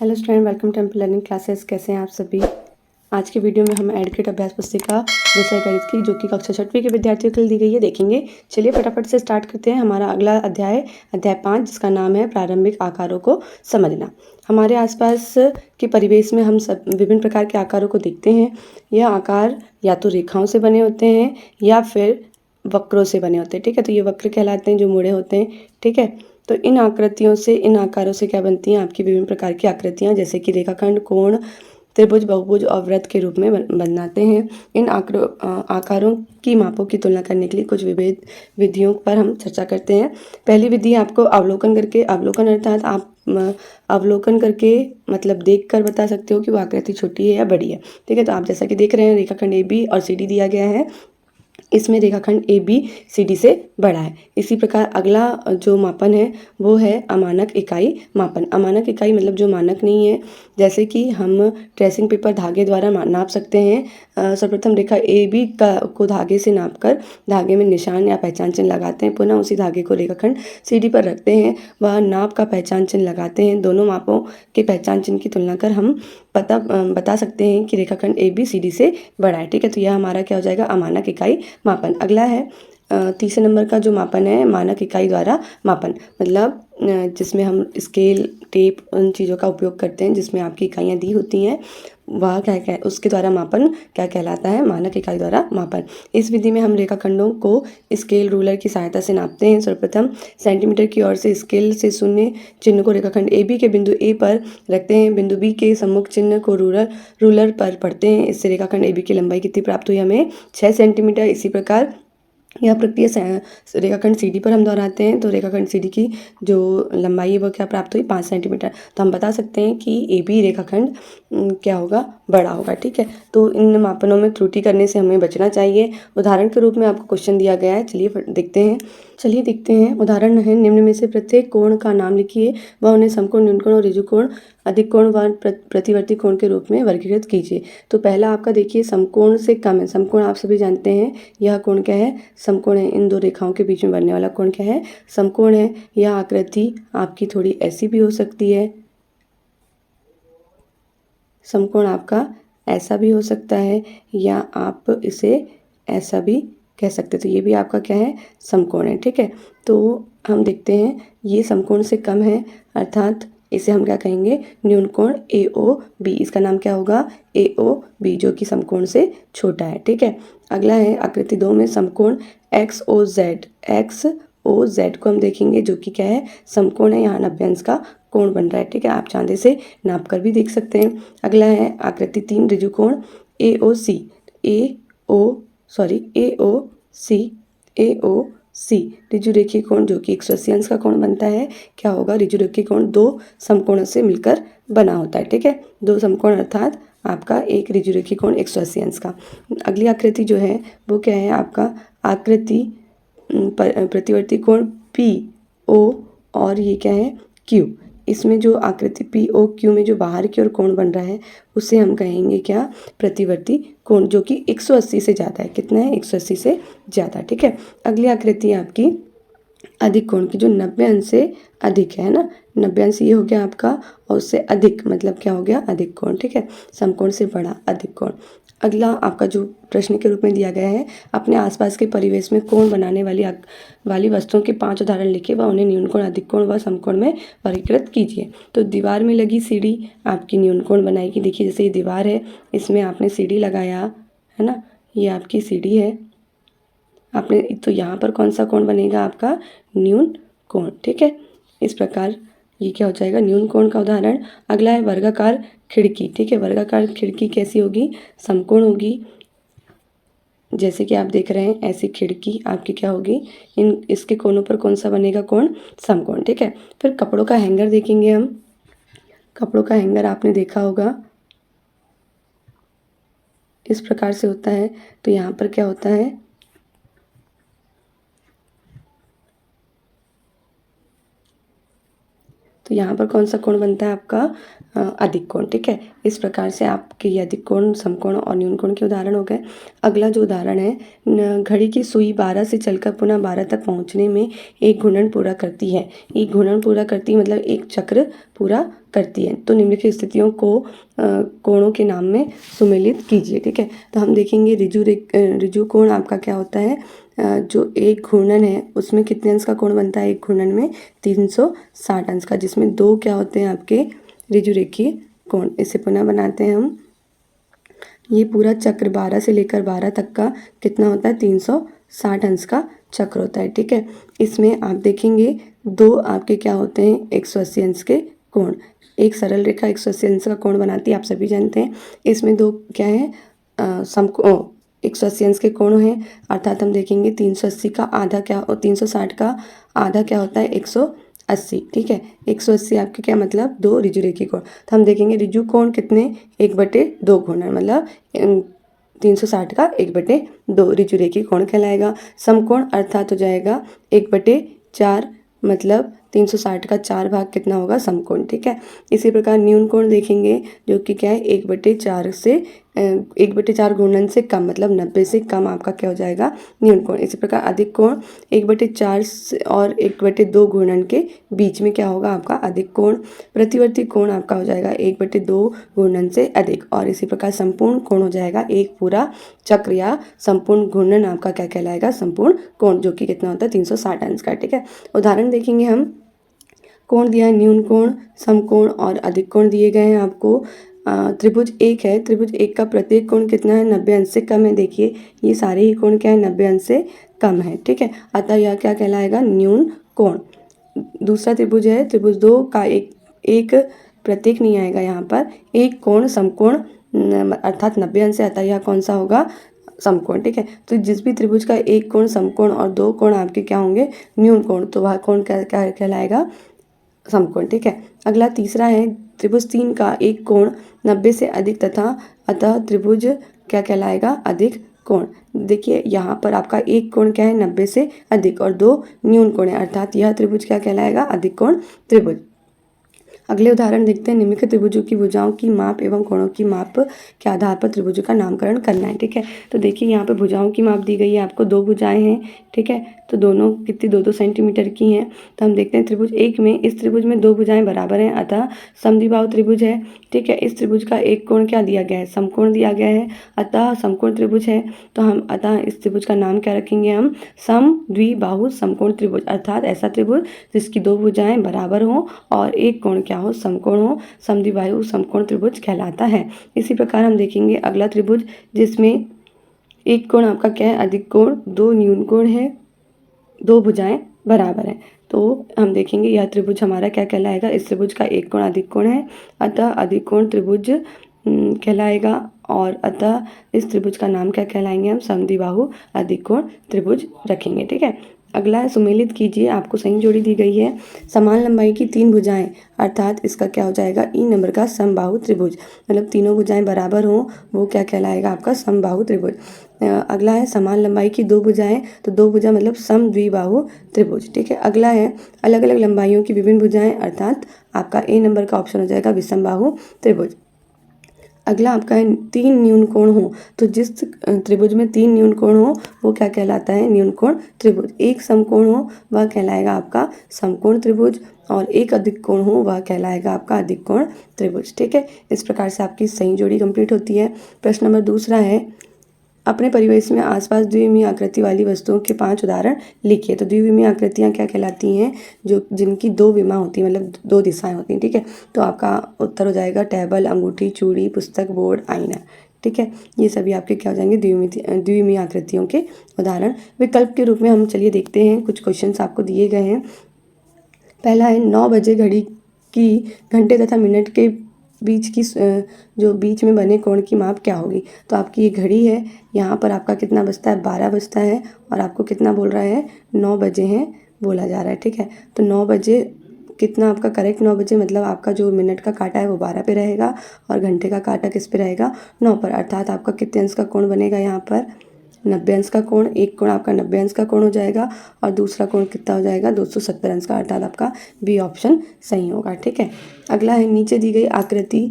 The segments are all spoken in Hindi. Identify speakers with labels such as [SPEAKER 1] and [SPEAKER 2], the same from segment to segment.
[SPEAKER 1] Hello student, welcome to temple learning classes. कैसे हैं आप सभी। आज के वीडियो में हम एडुकेट अभ्यास पुस्तिका विषय गणित की जो कि कक्षा 6वीं के विद्यार्थियों के लिए दी गई है देखेंगे। चलिए फटाफट से स्टार्ट करते हैं। हमारा अगला अध्याय 5 जिसका नाम है प्रारंभिक आकारों को समझना। हमारे आसपास के परिवेश में हम सब विभिन्न प्रकार के आकारों को देखते हैं। यह आकार या तो रेखाओं से बने होते हैं या फिर वक्रों से बने होते हैं। ठीक है, तो ये वक्र कहलाते हैं जो मुड़े होते हैं। ठीक है, तो इन आकृतियों से, इन आकारों से क्या बनती हैं आपकी विभिन्न प्रकार की आकृतियाँ, जैसे कि रेखाखंड, कोण, त्रिभुज, बहुभुज और वृत्त के रूप में बनाते हैं। इन आकारों की मापों की तुलना करने के लिए कुछ विभिन्न विधियों पर हम चर्चा करते हैं। पहली विधि आपको अवलोकन करके, अवलोकन अर्थात आप अवलोकन करके मतलब देख कर बता सकते हो कि वो आकृति छोटी है या बड़ी है। ठीक है, तो आप जैसा कि देख रहे हैं रेखाखंड AB और CD दिया गया है। इसमें रेखाखंड ABCD से बड़ा है। इसी प्रकार अगला जो मापन है वो है अमानक इकाई मापन। अमानक इकाई मतलब जो मानक नहीं है, जैसे कि हम ट्रेसिंग पेपर धागे द्वारा नाप सकते हैं। सर्वप्रथम रेखा AB को धागे से नापकर धागे में निशान या पहचान चिन्ह लगाते हैं। पुनः उसी धागे को रेखाखंड CD पर रखते हैं, वह नाप का पहचान चिन्ह लगाते हैं। दोनों मापों के पहचान चिन्ह की तुलना कर हम बता सकते हैं कि रेखाखंड ABCD से बड़ा है। ठीक है, तो यह हमारा क्या हो जाएगा, अमानक इकाई मापन। अगला है तीसरे नंबर का जो मापन है मानक इकाई द्वारा मापन, मतलब जिसमें हम स्केल, टेप, उन चीज़ों का उपयोग करते हैं जिसमें आपकी इकाइयाँ दी होती हैं, वह क्या उसके द्वारा मापन क्या कहलाता है, मानक इकाई द्वारा मापन। इस विधि में हम रेखाखंडों को स्केल, रूलर की सहायता से नापते हैं। सर्वप्रथम सेंटीमीटर की ओर से स्केल से शून्य चिन्ह को रेखाखंड AB के बिंदु A पर रखते हैं। बिंदु B के सम्मुख चिन्ह को रूलर पर पढ़ते हैं। इससे रेखाखंड AB की लंबाई कितनी प्राप्त हुई, हमें 6 सेंटीमीटर। इसी प्रकार यह प्रक्रिया रेखाखंड CD पर हम दोहराते हैं, तो रेखाखंड CD की जो लंबाई है वो क्या प्राप्त हुई, 5 सेंटीमीटर। तो हम बता सकते हैं कि AB रेखाखंड क्या होगा, बड़ा होगा। ठीक है, तो इन मापनों में त्रुटि करने से हमें बचना चाहिए। उदाहरण के रूप में आपको क्वेश्चन दिया गया है, चलिए देखते हैं। उदाहरण है, निम्न में से प्रत्येक कोण का नाम लिखिए व उन्हें समकोण, न्यूनकोण और ऋजुकोण, अधिक कोण व प्रतिवर्ती कोण के रूप में वर्गीकृत कीजिए। तो पहला आपका देखिए समकोण से कम है। समकोण आप सभी जानते हैं, यह कोण क्या है, समकोण है। इन दो रेखाओं के बीच में बनने वाला कोण क्या है, समकोण है। यह आकृति आपकी थोड़ी ऐसी भी हो सकती है, समकोण आपका ऐसा भी हो सकता है, या आप इसे ऐसा भी कह सकते। तो ये भी आपका क्या है, समकोण है। ठीक है, तो हम देखते हैं ये समकोण से कम है, अर्थात इसे हम क्या कहेंगे, न्यूनकोण AOB। इसका नाम क्या होगा, AOB, जो कि समकोण से छोटा है। ठीक है, अगला है आकृति 2 में समकोण XOZ। XOZ को हम देखेंगे जो कि क्या है, समकोण है। यहाँ 90 अंश का कोण बन रहा है। ठीक है, आप चांदे से नाप कर भी देख सकते हैं। अगला है आकृति 3 ऋजुकोण AOC। AOC ऋजु रेखीय कोण जो कि 180 अंश का कोण बनता है। क्या होगा, ऋजु रेखीय कोण दो समकोणों से मिलकर बना होता है। ठीक है, दो समकोण अर्थात आपका एक ऋजु रेखीय कोण 180 अंश का। अगली आकृति जो है वो क्या है, आपका आकृति प्रतिवर्ती कोण PO और ये क्या है, Q। इसमें जो आकृति POQ में जो बाहर की ओर कोण बन रहा है उसे हम कहेंगे क्या, प्रतिवर्ती कोण, जो कि 180 से ज़्यादा है। कितना है, 180 से ज़्यादा। ठीक है, अगली आकृति आपकी अधिक कोण की, जो 90 अंश से अधिक है ना, 90 अंश ये हो गया आपका, और उससे अधिक मतलब क्या हो गया, अधिक कोण। ठीक है, समकोण से बड़ा अधिक कोण। अगला आपका जो प्रश्न के रूप में दिया गया है, अपने आसपास के परिवेश में कोण बनाने वाली वस्तुओं के 5 उदाहरण लिखिए व उन्हें न्यूनकोण, अधिक कोण व समकोण में वर्गीकृत कीजिए। तो दीवार में लगी सीढ़ी आपकी न्यूनकोण बनाएगी। देखिए जैसे ये दीवार है, इसमें आपने सीढ़ी लगाया है ना, ये आपकी सीढ़ी है आपने, तो यहाँ पर कौन सा कोण बनेगा, आपका न्यून कोण। ठीक है, इस प्रकार ये क्या हो जाएगा, न्यून कोण का उदाहरण। अगला है वर्गाकार खिड़की। ठीक है, वर्गाकार खिड़की कैसी होगी, समकोण होगी। जैसे कि आप देख रहे हैं ऐसी खिड़की आपकी क्या होगी, इसके कोनों पर कौन सा बनेगा कोण, समकोण। ठीक है, फिर कपड़ों का हैंगर देखेंगे हम। कपड़ों का हैंगर आपने देखा होगा, इस प्रकार से होता है। तो यहाँ पर क्या होता है, तो यहाँ पर कौन सा कोण बनता है आपका, अधिक कोण। ठीक है, इस प्रकार से आपके अधिक कोण, समकोण और न्यून कोण के उदाहरण हो गए। अगला जो उदाहरण है, घड़ी की सुई 12 से चलकर पुनः 12 तक पहुँचने में एक घूर्णन पूरा करती है। एक घूर्णन पूरा करती मतलब एक चक्र पूरा करती है। तो निम्नलिखित स्थितियों को कोणों के नाम में सुमेलित कीजिए। ठीक है, तो हम देखेंगे ऋजु कोण आपका क्या होता है, जो एक घूर्णन है उसमें कितने अंश का कोण बनता है, एक घूर्णन में 360 अंश का, जिसमें दो क्या होते हैं आपके ऋजुरेखीय कोण। इसे पुनः बनाते हैं हम। ये पूरा चक्र 12 से लेकर 12 तक का कितना होता है, 360 अंश का चक्र होता है। ठीक है, इसमें आप देखेंगे दो आपके क्या होते हैं, 180 अंश के कोण। एक सरल रेखा 180 अंश का कोण बनाती है, आप सभी जानते हैं। इसमें दो क्या है, 180 अंश के कोण हैं, अर्थात हम देखेंगे 380 का आधा क्या, 360 का आधा क्या होता है, 180। ठीक है, 180 आपके क्या मतलब, दो ऋजुरेखीय कोण। तो हम देखेंगे ऋजु कोण कितने, 1/2 घूर्णन, मतलब 360 का 1/2 ऋजुरेखीय कोण कहलाएगा। समकोण अर्थात हो जाएगा 1/4, मतलब 360 का 4 भाग कितना होगा, समकोण। ठीक है, इसी प्रकार न्यून कोण देखेंगे, जो कि क्या है, 1/4 से 1/4 घूर्णन से कम, मतलब 90 से कम आपका क्या हो जाएगा, न्यून कोण। इसी प्रकार अधिक कोण 1/4 और 1/2 घूर्णन के बीच में क्या होगा आपका, अधिक कोण। प्रतिवर्ती कोण आपका हो जाएगा 1/2 घूर्णन से अधिक। और इसी प्रकार संपूर्ण कोण हो जाएगा एक पूरा चक्र या संपूर्ण घूर्णन आपका क्या कहलाएगा, संपूर्ण कोण, जो कि कितना होता है, 360 अंश का। ठीक है, उदाहरण देखेंगे हम। कोण दिया है न्यून कोण, समकोण और अधिक कोण दिए गए हैं आपको। त्रिभुज एक है, त्रिभुज एक का प्रत्येक कोण कितना है, 90 अंश से कम है। देखिए ये सारे ही कोण क्या है, 90 अंश से कम है। ठीक है, अतः यह क्या कहलाएगा, न्यून कोण। दूसरा त्रिभुज है, त्रिभुज दो का एक प्रत्येक नहीं आएगा यहाँ पर, एक कोण समकोण अर्थात 90 अंश से, अतः यह कौन सा होगा, समकोण। ठीक है, तो जिस भी त्रिभुज का एक कोण समकोण और दो कोण आपके क्या होंगे, न्यून कोण, तो वह कोण क्या कहलाएगा, समकोण। ठीक है, अगला तीसरा है, त्रिभुज 3 का एक कोण 90 से अधिक तथा अतः त्रिभुज क्या कहलाएगा, अधिक कोण। देखिए यहाँ पर आपका एक कोण क्या है, 90 से अधिक, और दो न्यून कोण है, अर्थात यह त्रिभुज क्या कहलाएगा, अधिक कोण त्रिभुज। अगले उदाहरण देखते हैं। निम्नलिखित त्रिभुजों की भुजाओं की माप एवं कोणों की माप के आधार पर त्रिभुजों का नामकरण करना है। ठीक है, तो देखिए यहाँ पे भुजाओं की माप दी गई है आपको, दो भुजाएं हैं। ठीक है, तो दोनों कितनी 2-2 सेंटीमीटर की हैं। तो हम देखते हैं त्रिभुज एक में, इस त्रिभुज में दो भुजाएं बराबर हैं, अतः समद्विबाहु त्रिभुज है। ठीक है, इस त्रिभुज का एक कोण क्या दिया गया है, समकोण दिया गया है, अतः समकोण त्रिभुज है। तो हम अतः इस त्रिभुज का नाम क्या रखेंगे, हम समद्विबाहु समकोण त्रिभुज, अर्थात ऐसा त्रिभुज जिसकी दो भुजाएं बराबर हों और एक कोण क्या हो, समकोण हो, समद्विबाहु समकोण त्रिभुज कहलाता है। इसी प्रकार हम देखेंगे अगला त्रिभुज, जिसमें एक कोण आपका क्या है, अधिक कोण, दो न्यून कोण है, दो भुजाएं बराबर हैं। तो हम देखेंगे यह त्रिभुज हमारा क्या कहलाएगा, इस त्रिभुज का एक कोण अधिक कोण है, अतः अधिक कोण त्रिभुज कहलाएगा, और अतः इस त्रिभुज का नाम क्या कहलाएंगे, हम समद्विबाहु अधिक कोण त्रिभुज रखेंगे। ठीक है, अगला है सुमेलित कीजिए, आपको सही जोड़ी दी गई है। समान लंबाई की तीन भुजाएं, अर्थात इसका क्या हो जाएगा, ई नंबर का समबाहु त्रिभुज, मतलब तीनों भुजाएं बराबर हों, वो क्या कहलाएगा आपका, समबाहु त्रिभुज। अगला है समान लंबाई की दो भुजाएं, तो दो भुजा मतलब समद्विबाहु त्रिभुज। ठीक है, अगला है अलग अलग लंबाइयों की विभिन्न भुजाएं, अर्थात आपका ए नंबर का ऑप्शन हो जाएगा विषमबाहु त्रिभुज। अगला आपका है तीन न्यून कोण हो, तो जिस त्रिभुज में तीन न्यून कोण हो वो क्या कहलाता है, न्यून कोण त्रिभुज। एक समकोण हो वह कहलाएगा आपका समकोण त्रिभुज, और एक अधिक कोण हो वह कहलाएगा आपका अधिक कोण त्रिभुज। ठीक है, इस प्रकार से आपकी सही जोड़ी कंप्लीट होती है। प्रश्न नंबर दूसरा है, अपने परिवेश में आसपास द्विविमीय आकृति वाली वस्तुओं के 5 उदाहरण लिखिए। तो द्विविमीय आकृतियाँ क्या कहलाती हैं, जो जिनकी दो विमा होती हैं, मतलब दो दिशाएं होती हैं। ठीक है, तो आपका उत्तर हो जाएगा टेबल, अंगूठी, चूड़ी, पुस्तक, बोर्ड, आईना। ठीक है, ये सभी आपके क्या हो जाएंगे, द्विविमीय आकृतियों के उदाहरण। विकल्प के रूप में हम चलिए देखते हैं, कुछ क्वेश्चन आपको दिए गए हैं। पहला है 9 बजे घड़ी की घंटे तथा मिनट के बीच की जो बीच में बने कोण की माप क्या होगी। तो आपकी ये घड़ी है, यहाँ पर आपका कितना बजता है, 12 बजता है, और आपको कितना बोल रहा है, 9 बजे हैं बोला जा रहा है। ठीक है, तो 9 बजे कितना आपका करेक्ट, 9 बजे मतलब आपका जो मिनट का कांटा है वो 12 पे रहेगा, और घंटे का कांटा किस पे रहेगा, 9 पर, अर्थात आपका कितने अंश का कोण बनेगा यहाँ पर, 90 अंश का कोण। एक कोण आपका 90 अंश का कोण हो जाएगा, और दूसरा कोण कितना हो जाएगा, 270 अंश का, अर्थात आपका बी ऑप्शन सही होगा। ठीक है, अगला है नीचे दी गई आकृति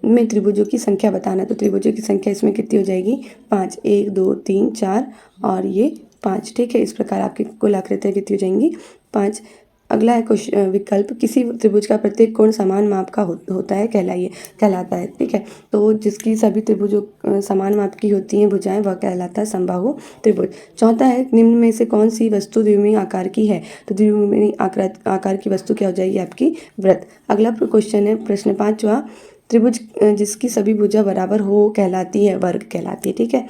[SPEAKER 1] में त्रिभुजों की संख्या बताना। तो त्रिभुजों की संख्या इसमें कितनी हो जाएगी, 5, 1 2 3 4 और ये 5। ठीक है, इस प्रकार आपकी कुल आकृतियाँ कितनी हो जाएंगी, 5। अगला है विकल्प, किसी त्रिभुज का प्रत्येक कोण समान माप का होता है कहलाता है। ठीक है, तो जिसकी सभी त्रिभुजों समान माप की होती हैं भुजाएं, वह कहलाता है समबाहु त्रिभुज। चौथा है, निम्न में से कौन सी वस्तु द्विविमीय आकार की है? तो द्विविमीय आकार की वस्तु क्या हो जाएगी आपकी? वृत्त। अगला क्वेश्चन है प्रश्न 5वां, त्रिभुज जिसकी सभी भुजा बराबर हो कहलाती है वर्ग कहलाती है। ठीक है,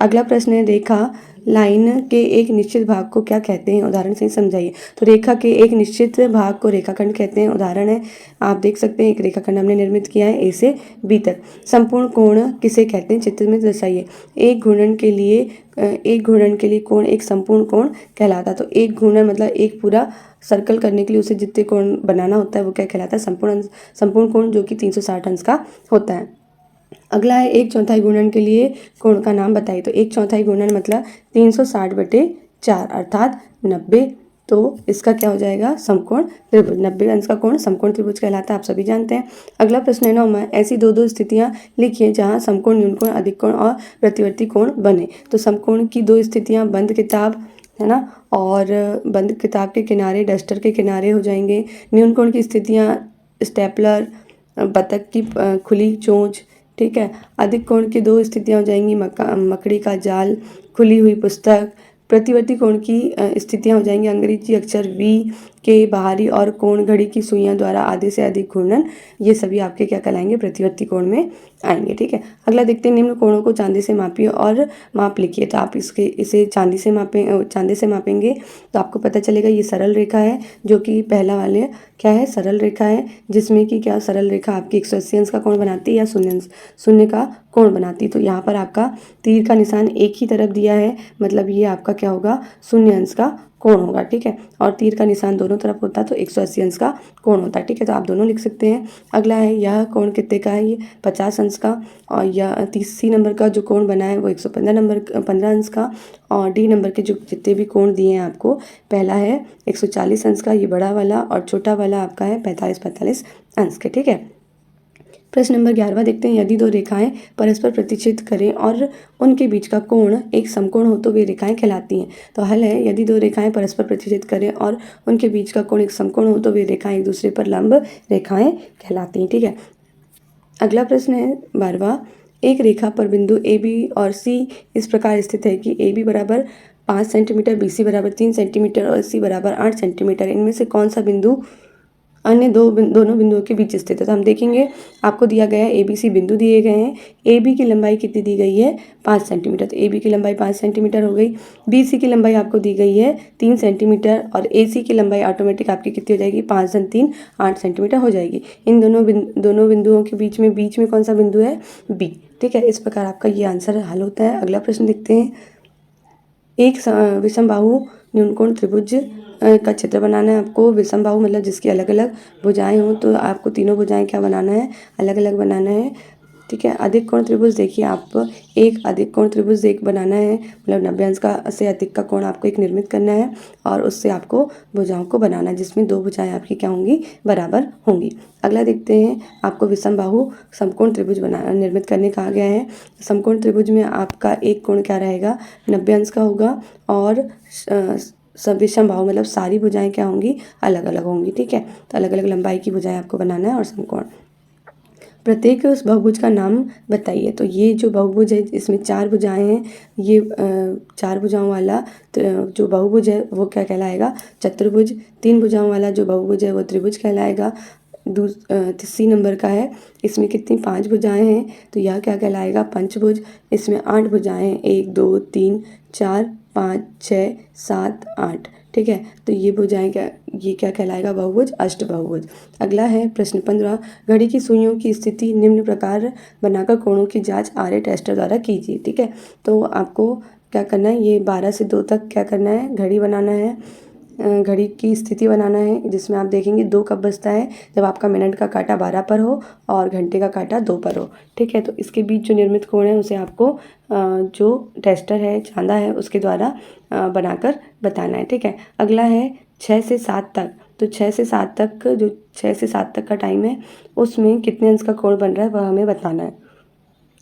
[SPEAKER 1] अगला प्रश्न है, रेखा लाइन के एक निश्चित भाग को क्या कहते हैं? उदाहरण से समझाइए। तो रेखा के एक निश्चित भाग को रेखाखंड कहते हैं। उदाहरण है, आप देख सकते हैं एक रेखाखंड हमने निर्मित किया है ए से बी तक। संपूर्ण कोण किसे कहते हैं? चित्र में दर्शाइए। एक घूर्णन के लिए कोण एक संपूर्ण कोण कहलाता है। तो एक घूर्णन मतलब एक पूरा सर्कल करने के लिए उसे जितने कोण बनाना होता है वो क्या कहलाता है? संपूर्ण कोण, जो कि 360 अंश का होता है। अगला है, एक चौथाई गुणन के लिए कोण का नाम बताइए। तो एक चौथाई गुणन मतलब 360/4 अर्थात 90। तो इसका क्या हो जाएगा? समकोण त्रिभुज। 90 अंश का कोण समकोण त्रिभुज कहलाता है, आप सभी जानते हैं। अगला प्रश्न है 9वां, ऐसी दो स्थितियां लिखिए जहां समकोण, न्यून कोण, अधिक कोण और प्रतिवर्ती कोण बने। तो समकोण की 2 स्थितियां बंद किताब है ना, और बंद किताब के किनारे डस्टर के किनारे हो जाएंगे। न्यून कोण की स्थितियां स्टेपलर, बतख की खुली चोंच। ठीक है, अधिक कोण की 2 स्थितियां हो जाएंगी मकड़ी का जाल, खुली हुई पुस्तक। प्रतिवर्ती कोण की स्थितियां हो जाएंगी अंग्रेजी अक्षर V के बाहरी और कोण घड़ी की सुइयां द्वारा आधे से अधिक घूर्णन। ये सभी आपके क्या कहलाएंगे? प्रतिवर्ती कोण में आएंगे। ठीक है, अगला देखते हैं, निम्न कोणों को चांदी से मापिए और माप लिखिए। तो आप इसे चांदी से मापेंगे तो आपको पता चलेगा ये सरल रेखा है, जो कि पहला वाले क्या है? सरल रेखा है, जिसमें कि क्या सरल रेखा आपकी 180 अंश का कोण बनाती है या शून्य का कोण बनाती। तो यहाँ पर आपका तीर का निशान एक ही तरफ दिया है, मतलब ये आपका क्या होगा? 0 अंश का कोण होगा। ठीक है, और तीर का निशान दोनों तरफ होता है तो 180 अंश का कोण होता है। ठीक है, तो आप दोनों लिख सकते हैं। अगला है, यह कोण कितने का है? ये 50 अंश का। और यह 30 नंबर का जो कोण बना है वो 115 अंश का। और डी नंबर के जो जितने भी कोण दिए हैं आपको, पहला है 140 अंश का, ये बड़ा वाला, और छोटा वाला आपका है 45 अंश के। ठीक है, प्रश्न नंबर 11वां देखते हैं, यदि 2 रेखाएं परस्पर प्रतिच्छेद करें और उनके बीच का कोण एक समकोण हो तो वे रेखाएं कहलाती हैं। तो हल है, यदि 2 रेखाएं परस्पर प्रतिच्छेद करें और उनके बीच का कोण एक समकोण हो तो वे रेखाएं एक दूसरे पर लंब रेखाएं कहलाती हैं। ठीक है, अगला प्रश्न है 12वां, एक रेखा पर बिंदु AB और C इस प्रकार स्थित है कि AB बराबर 5 सेंटीमीटर, BC बराबर 3 सेंटीमीटर और C बराबर 8 सेंटीमीटर। इनमें से कौन सा बिंदु अन्य दोनों बिंदुओं के बीच स्थित है? तो हम देखेंगे, आपको दिया गया है ABC बिंदु दिए गए हैं। AB की लंबाई कितनी दी गई है? 5 सेंटीमीटर। तो AB की लंबाई 5 सेंटीमीटर हो गई। BC की लंबाई आपको दी गई है 3 सेंटीमीटर, और AC की लंबाई ऑटोमेटिक आपकी कितनी हो जाएगी? 5 × 3 8 सेंटीमीटर हो जाएगी। इन दोनों बिंदुओं के बीच में कौन सा बिंदु है? B। ठीक है, इस प्रकार आपका ये आंसर हल होता है। अगला प्रश्न देखते हैं, एक विषमबाहु न्यूनकोण त्रिभुज का चित्र बनाना है आपको। विषमबाहु मतलब जिसकी अलग अलग भुजाएं हों, तो आपको तीनों भुजाएं क्या बनाना है? अलग अलग बनाना है। ठीक है, अधिक कोण त्रिभुज देखिए, आप एक अधिक कोण त्रिभुज बनाना है, मतलब 90 अंश का से अधिक का कोण आपको एक निर्मित करना है, और उससे आपको भुजाओं को बनाना है जिसमें 2 भुजाएं आपकी क्या होंगी? बराबर होंगी। अगला देखते हैं, आपको विषमबाहु समकोण त्रिभुज निर्मित करने कहा गया है। समकोण त्रिभुज में आपका एक कोण क्या रहेगा? 90 अंश का होगा, और सब विषमबाहु मतलब सारी भुजाएं क्या होंगी? अलग अलग होंगी। ठीक है, तो अलग अलग लंबाई की भुजाएं आपको बनाना है, और समकोण। प्रत्येक उस बहुभुज का नाम बताइए। तो ये जो बहुभुज है इसमें 4 भुजाएं हैं, ये 4 भुजाओं वाला जो बहुभुज है वो क्या कहलाएगा? चतुर्भुज। 3 भुजाओं वाला जो बहुभुज है वो त्रिभुज कहलाएगा। 30 नंबर का है, इसमें कितनी? 5 भुजाएं हैं, तो यह क्या कहलाएगा? पंचभुज। इसमें 8 भुजाएं हैं, 1 2 3 4 5 6 7 8। ठीक है, तो ये क्या कहलाएगा? बहुभुज, अष्टबहुभुज। अगला है प्रश्न 15, घड़ी की सुइयों की स्थिति निम्न प्रकार बनाकर कोणों की जांच आरे टेस्टर द्वारा कीजिए। ठीक है, तो आपको क्या करना है? ये 12 से 2 तक क्या करना है? घड़ी बनाना है, घड़ी की स्थिति बनाना है, जिसमें आप देखेंगे 2 कब बजता है? जब आपका मिनट का कांटा 12 पर हो और घंटे का कांटा 2 पर हो। ठीक है, तो इसके बीच जो निर्मित कोण है उसे आपको जो टेस्टर है, चांदा है, उसके द्वारा बनाकर बताना है। ठीक है, अगला है 6 से 7 तक। तो 6 से 7 तक का टाइम है, उसमें कितने अंश का कोण बन रहा है वह हमें बताना है।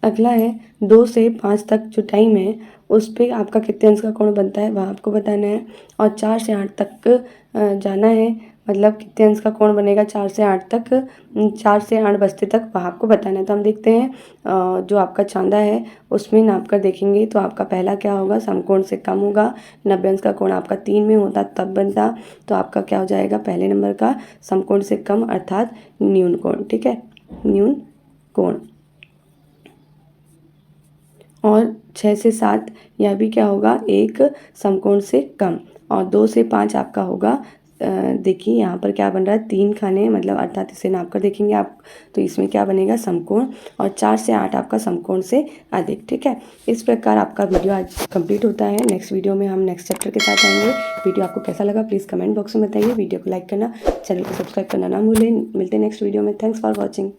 [SPEAKER 1] अगला है 2 से 5 तक जो टाइम है उस पे आपका कितने अंश का कोण बनता है वह आपको बताना है। और 4 से 8 तक जाना है, मतलब कितने अंश का कोण बनेगा 4 से 8 तक, 4 से 8 बजते तक वह आपको बताना है। तो हम देखते हैं जो आपका चांदा है उसमें नाप कर देखेंगे तो आपका पहला क्या होगा, समकोण से कम होगा। 90 अंश का कोण आपका 3 में होता तब बनता, तो आपका क्या हो जाएगा, पहले नंबर का समकोण से कम अर्थात न्यून कोण। ठीक है, न्यून कोण। और 6 से 7 यह भी क्या होगा, एक समकोण से कम। और 2 से 5 आपका होगा, देखिए यहाँ पर क्या बन रहा है, 3 खाने, मतलब अर्थात इसे नाप कर देखेंगे आप तो इसमें क्या बनेगा, समकोण। और 4 से 8 आपका समकोण से अधिक। ठीक है, इस प्रकार आपका वीडियो आज कंप्लीट होता है। नेक्स्ट वीडियो में हम नेक्स्ट चैप्टर के साथ आएंगे। वीडियो आपको कैसा लगा प्लीज़ कमेंट बॉक्स में बताइए। वीडियो को लाइक करना, चैनल को सब्सक्राइब करना ना भूलें। मिलते हैं नेक्स्ट वीडियो में। Thanks for watching.